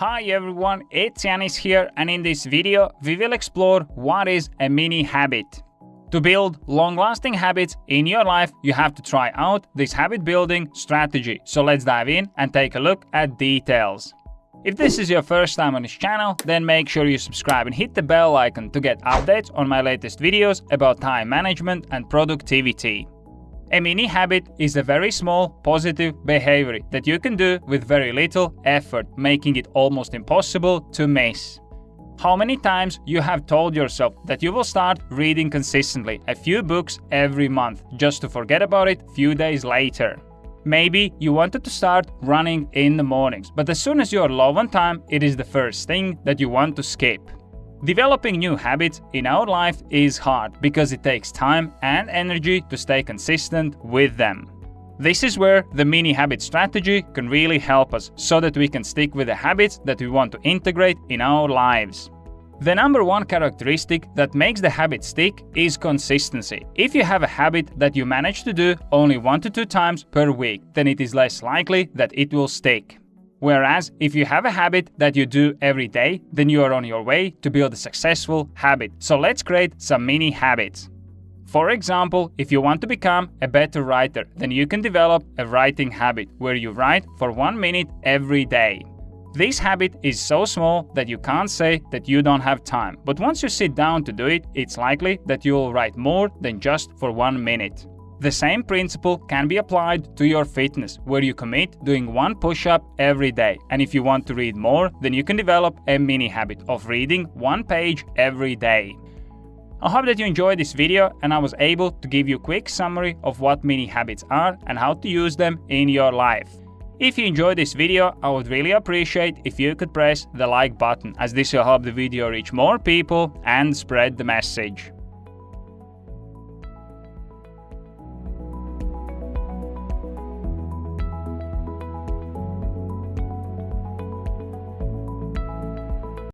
Hi everyone, it's Janis here, and in this video we will explore what is a mini habit. To build long-lasting habits in your life, you have to try out this habit building strategy. So let's dive in and take a look at details. If this is your first time on this channel, then make sure you subscribe and hit the bell icon to get updates on my latest videos about time management and productivity. A mini habit is a very small, positive behavior that you can do with very little effort, making it almost impossible to miss. How many times you have told yourself that you will start reading consistently a few books every month, just to forget about it a few days later? Maybe you wanted to start running in the mornings, but as soon as you are low on time, it is the first thing that you want to skip. Developing new habits in our life is hard because it takes time and energy to stay consistent with them. This is where the mini habit strategy can really help us so that we can stick with the habits that we want to integrate in our lives. The number one characteristic that makes the habit stick is consistency. If you have a habit that you manage to do only 1 to 2 times per week, then it is less likely that it will stick. Whereas, if you have a habit that you do every day, then you are on your way to build a successful habit. So let's create some mini habits. For example, if you want to become a better writer, then you can develop a writing habit where you write for 1 minute every day. This habit is so small that you can't say that you don't have time, but once you sit down to do it, it's likely that you will write more than just for 1 minute. The same principle can be applied to your fitness, where you commit doing 1 push-up every day. And if you want to read more, then you can develop a mini habit of reading 1 page every day. I hope that you enjoyed this video and I was able to give you a quick summary of what mini habits are and how to use them in your life. If you enjoyed this video, I would really appreciate if you could press the like button, as this will help the video reach more people and spread the message.